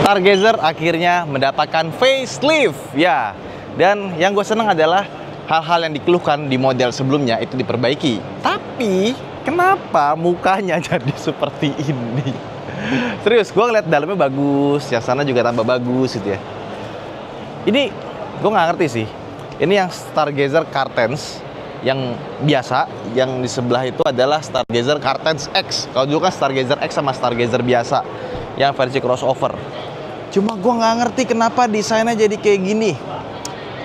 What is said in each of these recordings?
Stargazer akhirnya mendapatkan facelift ya. Dan yang gue seneng adalah hal-hal yang dikeluhkan di model sebelumnya itu diperbaiki. Tapi kenapa mukanya jadi seperti ini? Serius, gue ngeliat dalamnya bagus, yang sana juga tambah bagus gitu ya. Ini gue nggak ngerti sih. Ini yang Stargazer Cartens yang biasa, yang di sebelah itu adalah Stargazer Cartens X. Kalau dulu kan Stargazer X sama Stargazer biasa yang versi crossover. Cuma gue nggak ngerti kenapa desainnya jadi kayak gini.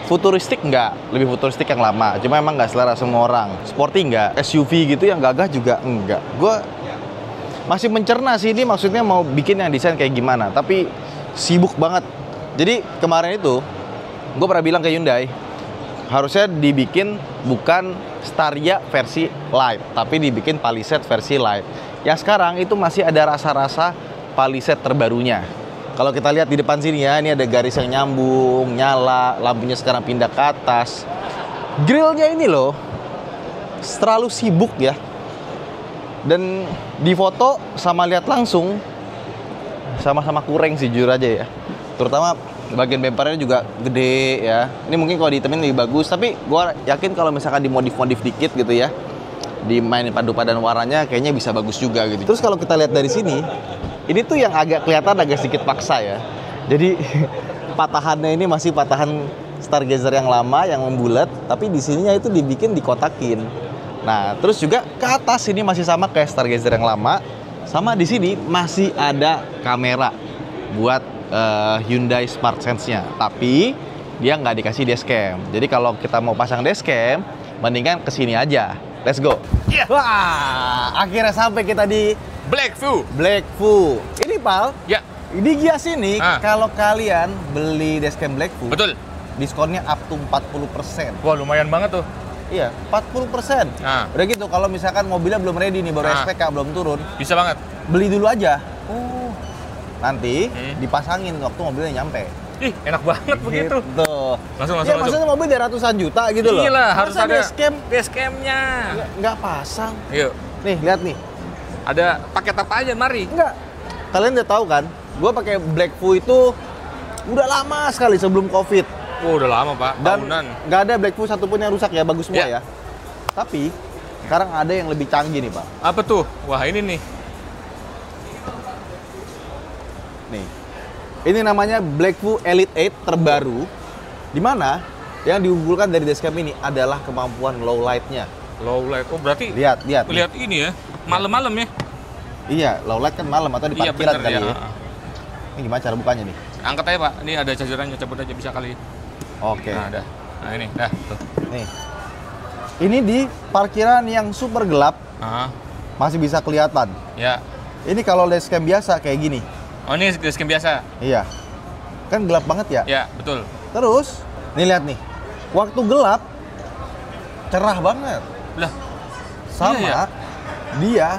Futuristik nggak, lebih futuristik yang lama. Cuma emang nggak selera semua orang. Sporty nggak, SUV gitu yang gagah juga enggak. Gue masih mencerna sih ini maksudnya mau bikin yang desain kayak gimana. Tapi sibuk banget. Jadi kemarin itu gue pernah bilang ke Hyundai, harusnya dibikin bukan Staria versi Light, tapi dibikin Palisade versi Light. Yang sekarang itu masih ada rasa-rasa Palisade terbarunya. Kalau kita lihat di depan sini ya, ini ada garis yang nyambung, nyala, lampunya sekarang pindah ke atas. Grillnya ini loh, terlalu sibuk ya. Dan di foto sama lihat langsung, sama-sama kurang sih jujur aja ya. Terutama bagian bempernya juga gede ya. Ini mungkin kalau dihitemin lebih bagus, tapi gue yakin kalau misalkan dimodif-modif dikit gitu ya, dimainin padu padan warnanya kayaknya bisa bagus juga gitu. Terus kalau kita lihat dari sini, ini tuh yang agak kelihatan agak sedikit paksa ya. Jadi patahannya ini masih patahan Stargazer yang lama yang membulat, tapi di sininya itu dibikin dikotakin. Nah, terus juga ke atas ini masih sama kayak Stargazer yang lama, sama di sini masih ada kamera buat Hyundai Smart Sense-nya, tapi dia nggak dikasih dashcam. Jadi kalau kita mau pasang dashcam, mendingan kesini aja. Let's go. Yeah. Wah, akhirnya sampai kita di Blackview. Blackview. Ini Pal, Ya. di Gias ini kalau kalian beli dashcam Blackview, Betul. diskonnya up to 40%. Wah, lumayan banget tuh. Iya, 40%. Nah. Udah gitu, kalau misalkan mobilnya belum ready nih, baru SPK, belum turun, Bisa banget. beli dulu aja. Nanti dipasangin waktu mobilnya nyampe. Ih, enak banget begitu. Gitu. Langsung. Ya maksudnya mobil dari ratusan juta gitu loh. Iya lah, harus Masa ada dashcam-nya nggak pasang. Yuk. Nih, lihat nih. Ada paket apa aja, mari. Enggak. Kalian udah tahu kan, gue pakai Blackview itu udah lama sekali sebelum COVID. Oh, udah lama, Pak. Dan Tahunan. nggak ada Blackview satupun yang rusak ya, bagus semua Ya. ya. Tapi sekarang ada yang lebih canggih nih, Pak. Apa tuh? Wah, ini nih. Nih. Ini namanya Blackview Elite 8 terbaru, di mana yang diunggulkan dari dashcam ini adalah kemampuan low light-nya. Low light. Oh, berarti Lihat. lihat ini ya. Malam-malam ya. Iya, low light kan malam atau di Iya, parkiran bener kali ya. ya. Ini gimana cara bukanya nih? Angkat aja, Pak. Ini ada chargerannya, cabut aja bisa kali. Oke. Nah, dah. Nah, ini. Dah, tuh. Nih. Ini di parkiran yang super gelap masih bisa kelihatan. Ya. Ini kalau dashcam biasa kayak gini. Oh, ini dashcam biasa. Iya. Kan gelap banget ya? Ya, betul. Terus, nih lihat nih. Waktu gelap cerah banget. Lah. Sama Iya, ya? dia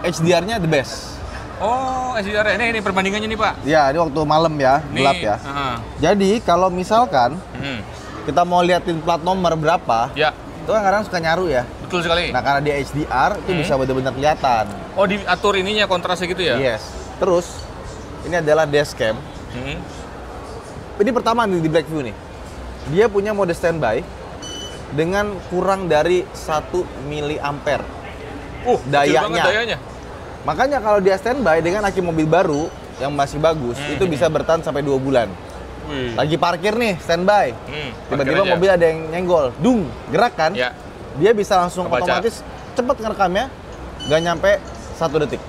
HDR-nya the best. Oh, SDR. Ini perbandingannya nih, Pak. Ya, ini waktu malam ya, Nih. gelap ya. Jadi kalau misalkan kita mau liatin plat nomor berapa, Ya, itu kan kadang suka nyaru ya. betul sekali. Nah, karena dia HDR itu bisa benar-benar kelihatan. Oh, diatur ininya kontrasnya gitu ya? Yes. Terus ini adalah dashcam. Ini pertama nih di Blackview nih. Dia punya mode standby dengan kurang dari 1 miliampere Kecil banget dayanya. Makanya kalau dia standby dengan aki mobil baru yang masih bagus, itu bisa bertahan sampai 2 bulan. Lagi parkir nih, standby. Tiba-tiba mobil ada yang nyenggol, dung, gerak kan? Ya. Dia bisa langsung Kebaca. otomatis cepet ngerekamnya, nggak nyampe 1 detik.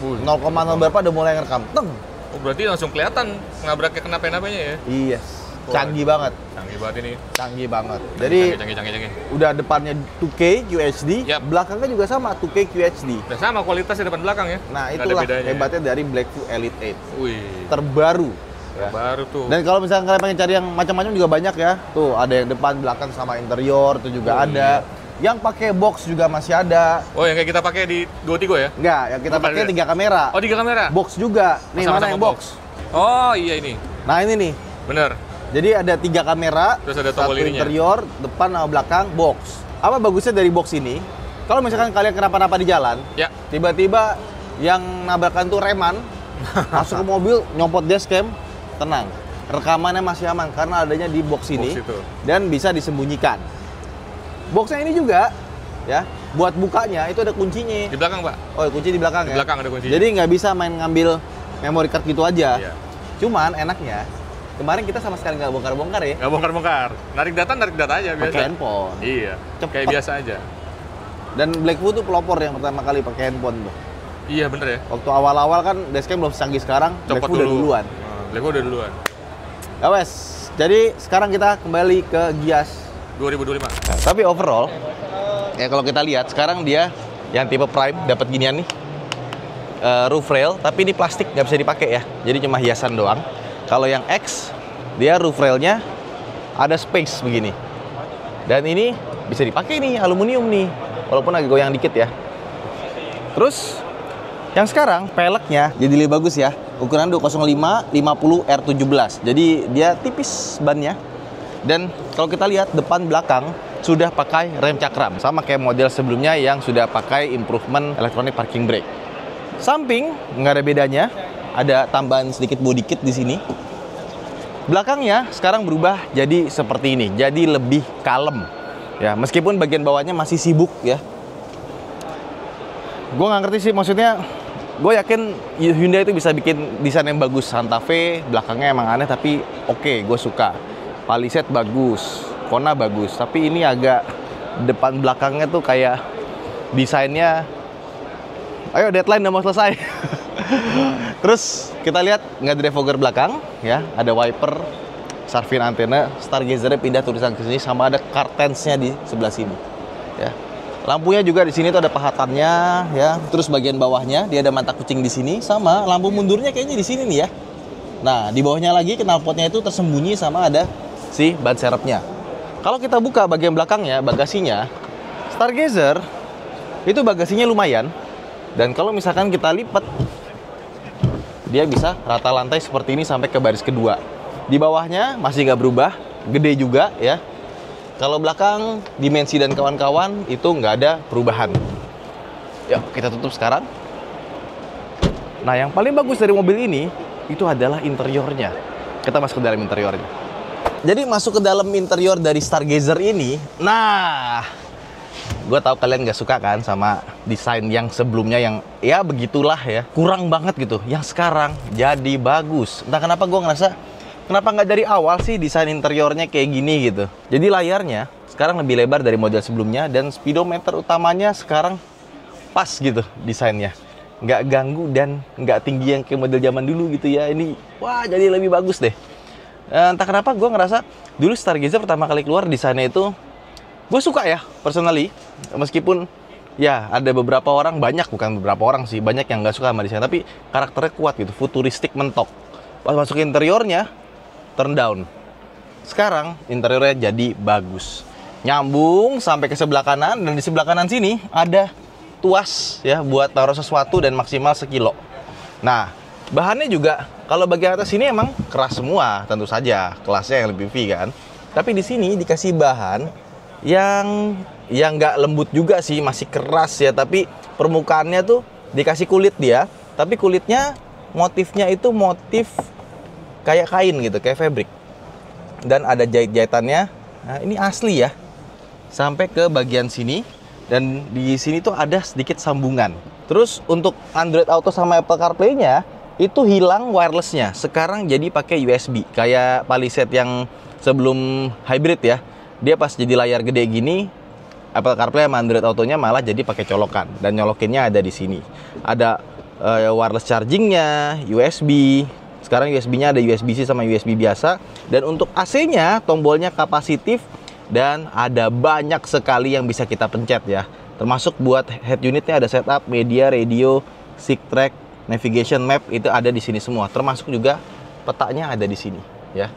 0,0 berapa udah mulai ngerekam. Teng. Oh, berarti langsung kelihatan nabraknya kenapa-napanya ya? Yes. Canggih banget. Canggih banget ini. Canggih banget. Jadi Canggih. udah depannya 2K QHD, Yap. belakangnya juga sama 2K QHD. Udah sama kualitasnya depan belakang ya? Nah, Nggak ada itulah bedanya. hebatnya dari Blackview Elite 8. Wih, Terbaru. Ya. baru tuh. Dan kalau misalnya kalian pengen cari yang macam-macam juga banyak ya. Tuh, ada yang depan, belakang sama interior itu juga ada. Yang pakai box juga masih ada. Oh, yang kayak kita pakai di Duotigo ya? Enggak, yang kita Bukan pakai ada. 3 kamera. Oh, 3 kamera? Box juga. Nih, Sama-sama mana yang box? Oh, iya ini. Nah, ini nih. Bener. Jadi ada 3 kamera, Terus ada satu tombol ininya. interior, depan sama belakang, box. Apa bagusnya dari box ini? Kalau misalkan kalian kenapa-napa di jalan, Ya. tiba-tiba yang nabrakan tuh reman, Masuk ke mobil, nyopot dashcam, tenang. Rekamannya masih aman karena adanya di box ini Box itu. dan bisa disembunyikan. Boxnya ini juga ya, buat bukanya itu ada kuncinya. Di belakang, Pak. Oh, kunci di belakang Di ya. belakang ada kuncinya. Jadi nggak bisa main ngambil memory card gitu aja. Iya. Cuman enaknya kemarin kita sama sekali nggak bongkar-bongkar ya. Nggak bongkar-bongkar. Narik data aja biasa. Pakai handphone. Iya. Cepet. Kayak biasa aja. Dan Blackfoot tuh pelopor yang pertama kali pakai handphone tuh. Iya, bener ya. Waktu awal-awal kan dashcam belum secanggih sekarang, Copot Blackfoot udah dulu. duluan. Blackfoot udah duluan. Ya wes, jadi sekarang kita kembali ke Gias. 2025. Nah, tapi overall, ya kalau kita lihat sekarang dia yang tipe Prime dapat ginian nih, roof rail, tapi ini plastik nggak bisa dipakai ya, jadi cuma hiasan doang. Kalau yang X, dia roof railnya ada space begini, dan ini bisa dipakai nih aluminium nih, walaupun agak goyang dikit ya. Terus yang sekarang peleknya jadi lebih bagus ya, ukuran 205 50 R17, jadi dia tipis bannya. Dan kalau kita lihat depan belakang sudah pakai rem cakram, sama kayak model sebelumnya yang sudah pakai improvement electronic parking brake. Samping nggak ada bedanya, ada tambahan sedikit body kit di sini. Belakangnya sekarang berubah jadi seperti ini, jadi lebih kalem ya, meskipun bagian bawahnya masih sibuk ya. Gue nggak ngerti sih, maksudnya gue yakin Hyundai itu bisa bikin desain yang bagus. Santa Fe belakangnya emang aneh tapi oke, gue suka. Palisade bagus, Kona bagus, tapi ini agak depan belakangnya tuh kayak desainnya, ayo deadline udah mau selesai. Terus kita lihat nggak ada defogger belakang ya, ada wiper, Sarvin antena, stargazernya pindah tulisan ke sini, sama ada curtains-nya di sebelah sini ya. Lampunya juga di sini tuh ada pahatannya ya. Terus bagian bawahnya dia ada mata kucing di sini, sama lampu mundurnya kayaknya di sini nih ya. Nah, di bawahnya lagi knalpotnya itu tersembunyi sama ada si ban serepnya. Kalau kita buka bagian belakangnya, bagasinya, Stargazer itu bagasinya lumayan. Dan kalau misalkan kita lipat, dia bisa rata lantai seperti ini sampai ke baris kedua. Di bawahnya masih nggak berubah, gede juga ya. Kalau belakang, dimensi dan kawan-kawan itu nggak ada perubahan. Yuk, kita tutup sekarang. Nah, yang paling bagus dari mobil ini itu adalah interiornya. Kita masuk ke dalam interiornya. Jadi masuk ke dalam interior dari Stargazer ini, nah, gue tahu kalian nggak suka kan sama desain yang sebelumnya yang ya begitulah ya, kurang banget gitu. Yang sekarang jadi bagus. Entah kenapa gue ngerasa, kenapa nggak dari awal sih desain interiornya kayak gini gitu. Jadi layarnya sekarang lebih lebar dari model sebelumnya dan speedometer utamanya sekarang pas gitu desainnya. Nggak ganggu dan nggak tinggi yang kayak model zaman dulu gitu ya. Ini wah jadi lebih bagus deh. Entah kenapa gue ngerasa dulu Stargazer pertama kali keluar desainnya itu gue suka ya personally. Meskipun ya ada beberapa orang, banyak bukan beberapa orang sih, banyak yang nggak suka sama desain, tapi karakternya kuat gitu, futuristik mentok. Pas masuk interiornya turn down. Sekarang interiornya jadi bagus, nyambung sampai ke sebelah kanan, dan di sebelah kanan sini ada tuas ya buat taruh sesuatu dan maksimal sekilo. Nah, bahannya juga kalau bagian atas sini emang keras semua, tentu saja kelasnya yang lebih V kan. Tapi di sini dikasih bahan yang nggak lembut juga sih, masih keras ya, tapi permukaannya tuh dikasih kulit dia, tapi kulitnya motifnya itu motif kayak kain gitu, kayak fabric. Dan ada jahit-jahitannya. Nah, ini asli ya. Sampai ke bagian sini, dan di sini tuh ada sedikit sambungan. Terus untuk Android Auto sama Apple CarPlay-nya itu hilang wireless-nya. Sekarang jadi pakai USB, kayak Palisade yang sebelum hybrid ya. Dia pas jadi layar gede gini, Apple CarPlay sama Android Auto-nya malah jadi pakai colokan, dan nyolokinnya ada di sini. Ada wireless charging-nya, USB. Sekarang USB-nya ada USB-C sama USB biasa. Dan untuk AC-nya tombolnya kapasitif dan ada banyak sekali yang bisa kita pencet ya. Termasuk buat head unitnya ada setup, media, radio, seek track, navigation map, itu ada di sini semua. Termasuk juga petanya ada di sini ya.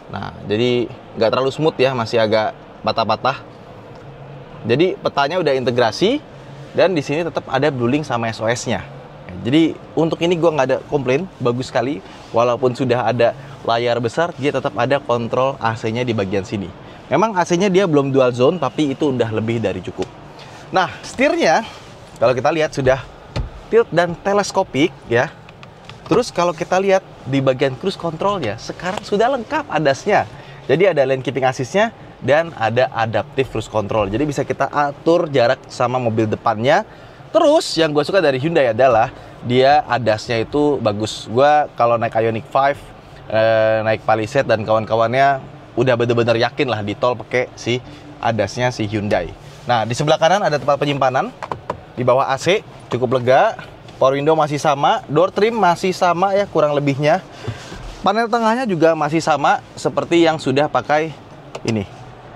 Nah, jadi nggak terlalu smooth ya, masih agak patah-patah. Jadi petanya udah integrasi, dan di sini tetap ada BlueLink sama SOS-nya. Jadi untuk ini gue nggak ada komplain, bagus sekali. Walaupun sudah ada layar besar, dia tetap ada kontrol AC-nya di bagian sini. Memang AC-nya dia belum dual zone, tapi itu udah lebih dari cukup. Nah, setirnya kalau kita lihat sudah tilt dan teleskopik ya. Terus kalau kita lihat di bagian cruise controlnya, sekarang sudah lengkap ADAS-nya. Jadi ada lane keeping assist-nya dan ada adaptive cruise control. Jadi bisa kita atur jarak sama mobil depannya. Terus yang gue suka dari Hyundai adalah dia ADAS-nya itu bagus. Gue kalau naik Ioniq 5, naik Palisade dan kawan-kawannya udah bener-bener yakin lah di tol pakai si ADAS-nya si Hyundai. Nah, di sebelah kanan ada tempat penyimpanan. Di bawah AC cukup lega. Power window masih sama, door trim masih sama ya kurang lebihnya. Panel tengahnya juga masih sama seperti yang sudah pakai ini,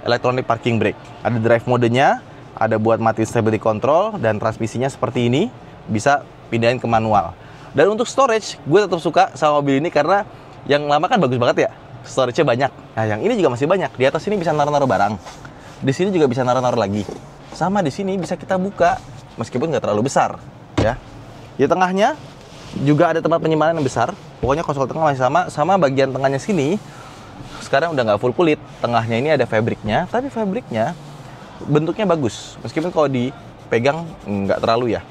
electronic parking brake. Ada drive modenya, ada buat mati stability control, dan transmisinya seperti ini, bisa pindahin ke manual. Dan untuk storage, gue tetap suka sama mobil ini karena yang lama kan bagus banget ya, storage-nya banyak. Nah, yang ini juga masih banyak. Di atas ini bisa naruh-naruh barang, di sini juga bisa naruh-naruh lagi. Sama di sini bisa kita buka, meskipun nggak terlalu besar, ya. Di tengahnya juga ada tempat penyimpanan yang besar. Pokoknya konsol tengah masih sama bagian tengahnya sini. Sekarang udah nggak full kulit. Tengahnya ini ada fabriknya, tapi fabriknya bentuknya bagus. Meskipun kalau dipegang nggak terlalu ya.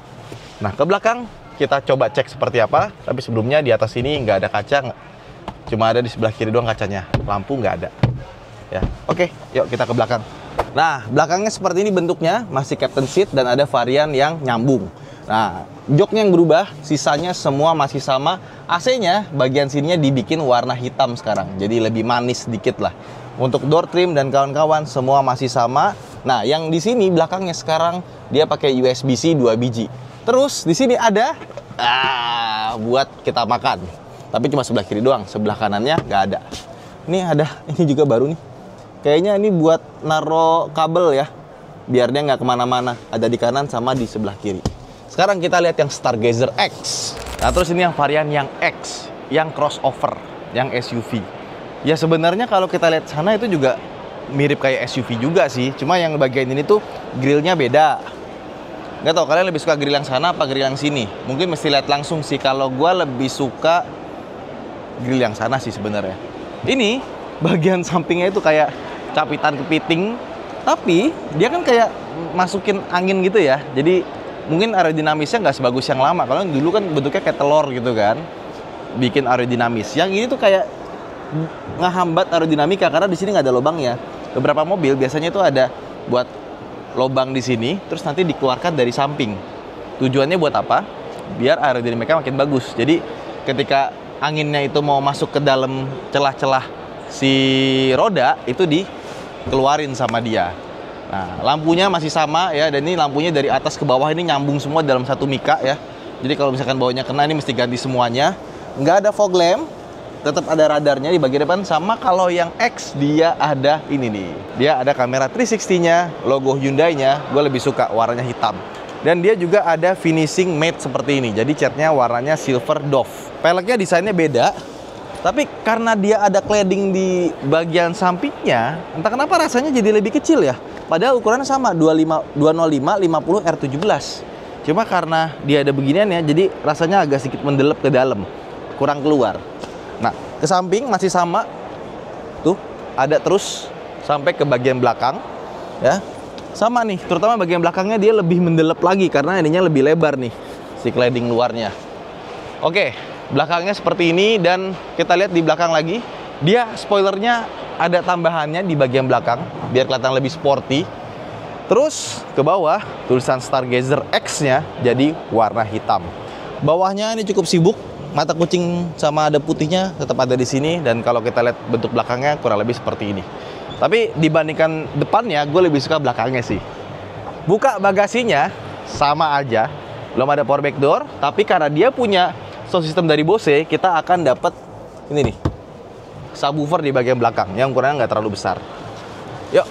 Nah, ke belakang kita coba cek seperti apa. Tapi sebelumnya di atas ini nggak ada kaca, cuma ada di sebelah kiri doang kacanya. Lampu nggak ada. Ya, oke, yuk kita ke belakang. Nah, belakangnya seperti ini bentuknya, masih captain seat dan ada varian yang nyambung. Nah, joknya yang berubah, sisanya semua masih sama. AC-nya bagian sininya dibikin warna hitam sekarang, jadi lebih manis sedikit lah. Untuk door trim dan kawan-kawan semua masih sama. Nah, yang di sini belakangnya sekarang dia pakai USB-C 2 biji. Terus di sini ada buat kita makan. Tapi cuma sebelah kiri doang, sebelah kanannya nggak ada. Ini ada, ini juga baru nih. Kayaknya ini buat naro kabel ya, biar dia nggak kemana-mana. Ada di kanan sama di sebelah kiri. Sekarang kita lihat yang Stargazer X. Nah, terus ini yang varian yang X, yang crossover, yang SUV. Ya sebenarnya kalau kita lihat sana itu juga mirip kayak SUV juga sih. Cuma yang bagian ini tuh grillnya beda. Nggak tahu kalian lebih suka grill yang sana apa grill yang sini? Mungkin mesti lihat langsung sih. Kalau gue lebih suka grill yang sana sih sebenarnya. Ini bagian sampingnya itu kayak capitan kepiting, tapi dia kan kayak masukin angin gitu ya. Jadi mungkin aerodinamisnya nggak sebagus yang lama. Kalau dulu kan bentuknya kayak telur gitu kan, bikin aerodinamis. Yang ini tuh kayak ngehambat aerodinamika karena di sini nggak ada lubangnya. Beberapa mobil biasanya itu ada buat lubang di sini, terus nanti dikeluarkan dari samping. Tujuannya buat apa? Biar aerodinamika makin bagus. Jadi ketika anginnya itu mau masuk ke dalam celah-celah si roda, itu dikeluarin sama dia. Nah, lampunya masih sama ya, dan ini lampunya dari atas ke bawah ini nyambung semua dalam satu mika ya. Jadi kalau misalkan bawahnya kena, ini mesti ganti semuanya. Nggak ada fog lamp, tetap ada radarnya di bagian depan. Sama kalau yang X, dia ada ini nih. Dia ada kamera 360-nya, logo Hyundai-nya, gue lebih suka warnanya hitam. Dan dia juga ada finishing matte seperti ini. Jadi catnya warnanya silver dove. Peleknya desainnya beda, tapi karena dia ada cladding di bagian sampingnya, entah kenapa rasanya jadi lebih kecil ya. Padahal ukurannya sama, 205 50 R17. Cuma karena dia ada beginian ya, jadi rasanya agak sedikit mendelep ke dalam, kurang keluar. Nah, ke samping masih sama. Tuh, ada terus sampai ke bagian belakang ya. Sama nih, terutama bagian belakangnya dia lebih mendelep lagi karena ininya lebih lebar nih si cladding luarnya. Oke, belakangnya seperti ini, dan kita lihat di belakang lagi, dia spoilernya ada tambahannya di bagian belakang biar kelihatan lebih sporty. Terus ke bawah tulisan Stargazer X-nya jadi warna hitam. Bawahnya ini cukup sibuk, mata kucing sama ada putihnya tetap ada di sini, dan kalau kita lihat bentuk belakangnya kurang lebih seperti ini. Tapi dibandingkan depannya, gue lebih suka belakangnya sih. Buka bagasinya sama aja, belum ada power back door, tapi karena dia punya sound system dari Bose, kita akan dapat ini nih, subwoofer di bagian belakang yang ukurannya nggak terlalu besar. Yuk,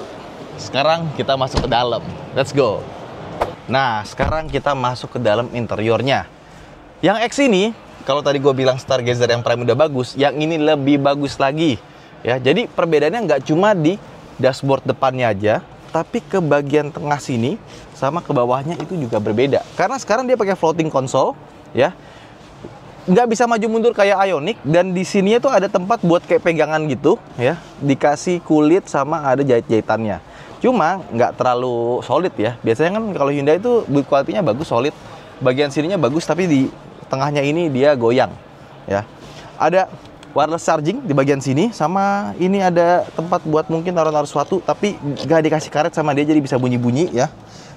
sekarang kita masuk ke dalam. Let's go. Nah, sekarang kita masuk ke dalam interiornya. Yang X ini, kalau tadi gue bilang Stargazer yang Prime udah bagus, yang ini lebih bagus lagi. Ya, jadi perbedaannya nggak cuma di dashboard depannya aja, tapi ke bagian tengah sini sama ke bawahnya itu juga berbeda. Karena sekarang dia pakai floating console, ya. Nggak bisa maju mundur kayak Ioniq, dan di sini tuh ada tempat buat kayak pegangan gitu ya, dikasih kulit sama ada jahit-jahitannya. Cuma nggak terlalu solid ya. Biasanya kan kalau Hyundai itu build quality-nya bagus, solid. Bagian sininya bagus, tapi di tengahnya ini dia goyang. ya. Ada wireless charging di bagian sini, sama ini ada tempat buat mungkin taruh-taruh sesuatu, tapi nggak dikasih karet sama dia, jadi bisa bunyi-bunyi ya.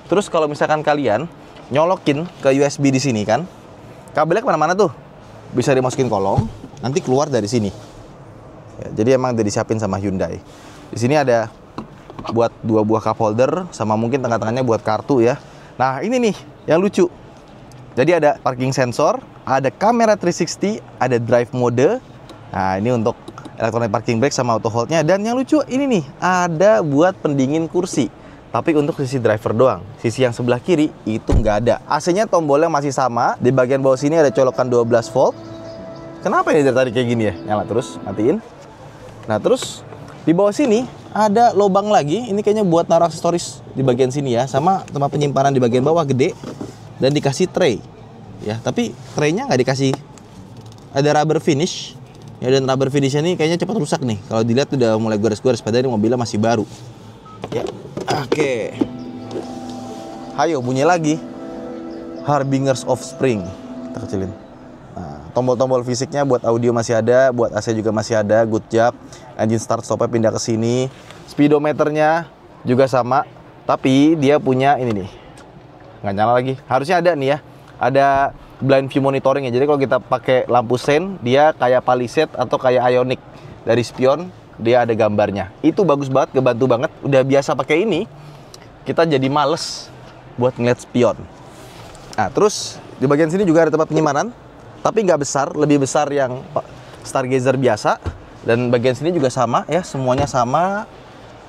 Terus kalau misalkan kalian nyolokin ke USB di sini kan, kabelnya kemana-mana tuh, bisa dimasukin kolong, nanti keluar dari sini. Ya, jadi emang udah disiapin sama Hyundai. Di sini ada buat 2 buah cup holder, sama mungkin tengah-tengahnya buat kartu ya. Nah ini nih yang lucu. Jadi ada parking sensor, ada kamera 360, ada drive mode. Nah ini untuk electronic parking brake sama auto hold-nya. Dan yang lucu ini nih, ada buat pendingin kursi. Tapi untuk sisi driver doang. Sisi yang sebelah kiri itu nggak ada. AC-nya tombolnya masih sama. Di bagian bawah sini ada colokan 12 volt. Kenapa ini dari tadi kayak gini ya? Nyala terus, matiin. Nah terus di bawah sini ada lubang lagi. Ini kayaknya buat naruh aksesoris di bagian sini ya. Sama tempat penyimpanan di bagian bawah gede. Dan dikasih tray ya, tapi traynya nggak dikasih, ada rubber finish ya, dan rubber finishnya ini kayaknya cepat rusak nih. Kalau dilihat udah mulai gores-gores, padahal ini mobilnya masih baru ya. Oke, hayo bunyi lagi, Harbingers of Spring. Kita kecilin. Nah, tombol-tombol fisiknya buat audio masih ada, buat AC juga masih ada, good job. Engine start stopnya pindah ke sini. Speedometernya juga sama, tapi dia punya ini nih, nggak nyala lagi. Harusnya ada nih ya, ada blind view monitoring ya. Jadi kalau kita pakai lampu sen, dia kayak Palisade atau kayak Ioniq dari spion, dia ada gambarnya. Itu bagus banget, kebantu banget. Udah biasa pakai ini, kita jadi males buat ngeliat spion. Nah terus di bagian sini juga ada tempat penyimpanan, tapi nggak besar, lebih besar yang Stargazer biasa. Dan bagian sini juga sama ya, semuanya sama.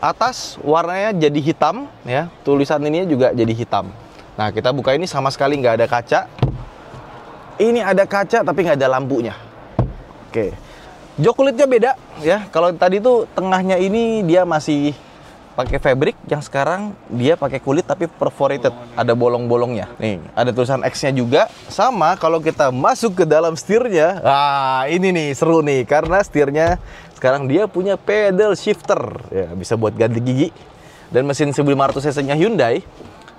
Atas warnanya jadi hitam ya, tulisan ini juga jadi hitam. Nah kita buka ini, sama sekali nggak ada kaca. Ini ada kaca tapi nggak ada lampunya. Oke, jok kulitnya beda ya. Kalau tadi tuh tengahnya ini dia masih pakai fabric, yang sekarang dia pakai kulit tapi perforated, ada bolong-bolongnya. Nih ada tulisan X-nya juga. Sama kalau kita masuk ke dalam setirnya, ini nih seru nih, karena setirnya sekarang dia punya pedal shifter ya, bisa buat ganti gigi. Dan mesin 1500 cc-nya Hyundai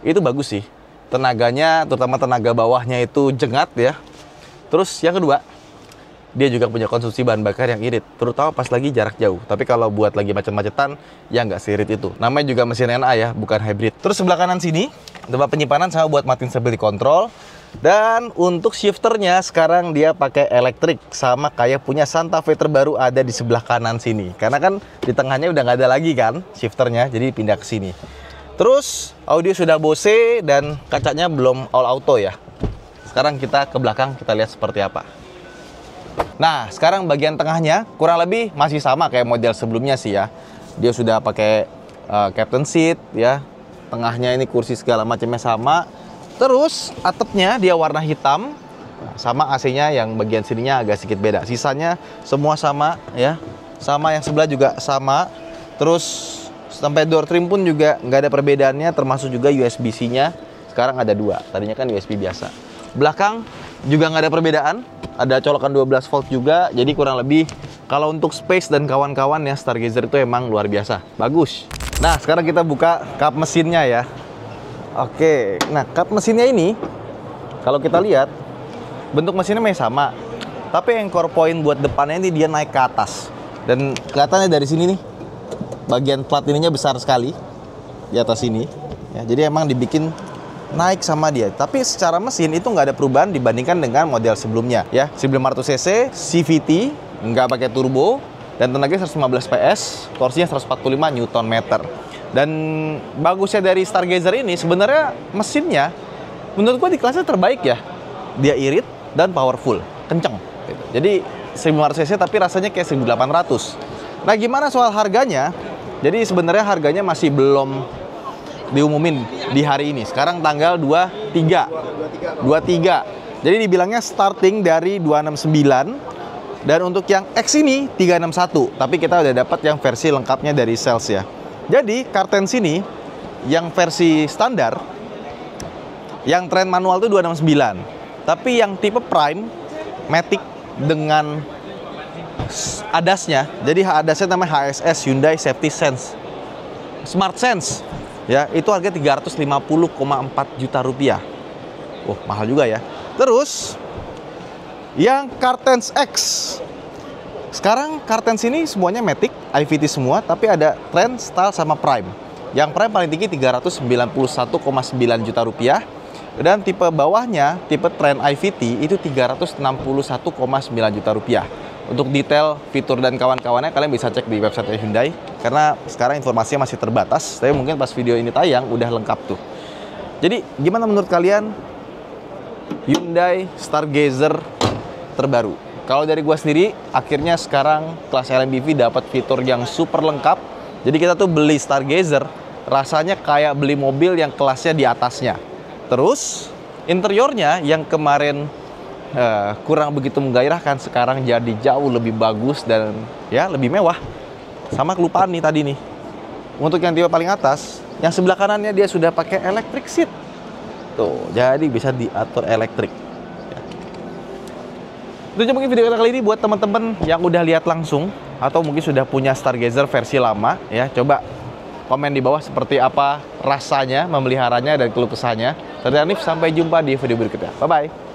itu bagus sih. Tenaganya, terutama tenaga bawahnya itu jengat ya. Terus yang kedua, dia juga punya konsumsi bahan bakar yang irit, terutama pas lagi jarak jauh. Tapi kalau buat lagi macet-macetan, ya nggak seirit itu. Namanya juga mesin NA ya, bukan hybrid. Terus sebelah kanan sini, tempat penyimpanan sama buat matiin stability control. Dan untuk shifternya sekarang dia pakai elektrik, sama kayak punya Santa Fe terbaru ada di sebelah kanan sini. Karena kan di tengahnya udah nggak ada lagi kan shifternya, jadi pindah ke sini. Terus audio sudah Bose dan kacanya belum all auto ya. Sekarang kita ke belakang, kita lihat seperti apa. Nah, sekarang bagian tengahnya kurang lebih masih sama kayak model sebelumnya sih ya. Dia sudah pakai captain seat ya. Tengahnya ini kursi segala macamnya sama. Terus atapnya dia warna hitam, sama AC-nya yang bagian sininya agak sedikit beda. Sisanya semua sama ya. Sama yang sebelah juga sama. Terus sampai door trim pun juga nggak ada perbedaannya, termasuk juga USB-C-nya. Sekarang ada 2, tadinya kan USB biasa. Belakang juga nggak ada perbedaan, ada colokan 12 volt juga. Jadi kurang lebih kalau untuk space dan kawan-kawan ya, Stargazer itu emang luar biasa, bagus. Nah sekarang kita buka kap mesinnya ya. Oke, nah kap mesinnya ini kalau kita lihat bentuk mesinnya masih sama, tapi yang core point buat depannya ini dia naik ke atas. Dan kelihatannya dari sini nih, bagian plat ininya besar sekali di atas ini ya, jadi emang dibikin naik sama dia. Tapi secara mesin itu nggak ada perubahan dibandingkan dengan model sebelumnya ya. 1500 cc CVT, nggak pakai turbo, dan tenaganya 115 PS, torsinya 145 Nm. Dan bagusnya dari Stargazer ini sebenarnya mesinnya menurut gua di kelasnya terbaik ya. Dia irit dan powerful, kenceng gitu. Jadi 1500 cc tapi rasanya kayak 1800. Nah gimana soal harganya? Jadi sebenarnya harganya masih belum diumumin di hari ini. Sekarang tanggal 23. Jadi dibilangnya starting dari 269. Dan untuk yang X ini 361. Tapi kita udah dapat yang versi lengkapnya dari sales ya. Jadi karten sini yang versi standar, yang trend manual itu 269. Tapi yang tipe Prime Matic dengan ADAS-nya, jadi ADAS-nya namanya HSS, Hyundai Safety Sense Smart Sense ya, itu harga 350,4 juta rupiah. Mahal juga ya. Terus Yang Cartens X. Sekarang Cartens ini semuanya Matic, IVT semua, tapi ada Trend, Style, sama Prime. Yang Prime paling tinggi 391,9 juta rupiah. Dan tipe bawahnya, tipe Trend IVT itu 361,9 juta rupiah. Untuk detail, fitur, dan kawan-kawannya kalian bisa cek di website Hyundai. Karena sekarang informasinya masih terbatas, tapi mungkin pas video ini tayang udah lengkap tuh. Jadi gimana menurut kalian Hyundai Stargazer terbaru? Kalau dari gua sendiri, akhirnya sekarang kelas LMPV dapat fitur yang super lengkap. Jadi kita tuh beli Stargazer, rasanya kayak beli mobil yang kelasnya di atasnya. Terus interiornya yang kemarin kurang begitu menggairahkan, sekarang jadi jauh lebih bagus dan ya lebih mewah. Sama kelupaan nih tadi nih. Untuk yang tipe paling atas, yang sebelah kanannya dia sudah pakai electric seat. Tuh, jadi bisa diatur elektrik. Itu aja mungkin video kita kali ini buat teman-teman yang udah lihat langsung atau mungkin sudah punya Stargazer versi lama ya. Coba komen di bawah seperti apa rasanya memeliharanya dan keluh kesahnya. Saya Hanif, sampai jumpa di video berikutnya. Bye bye.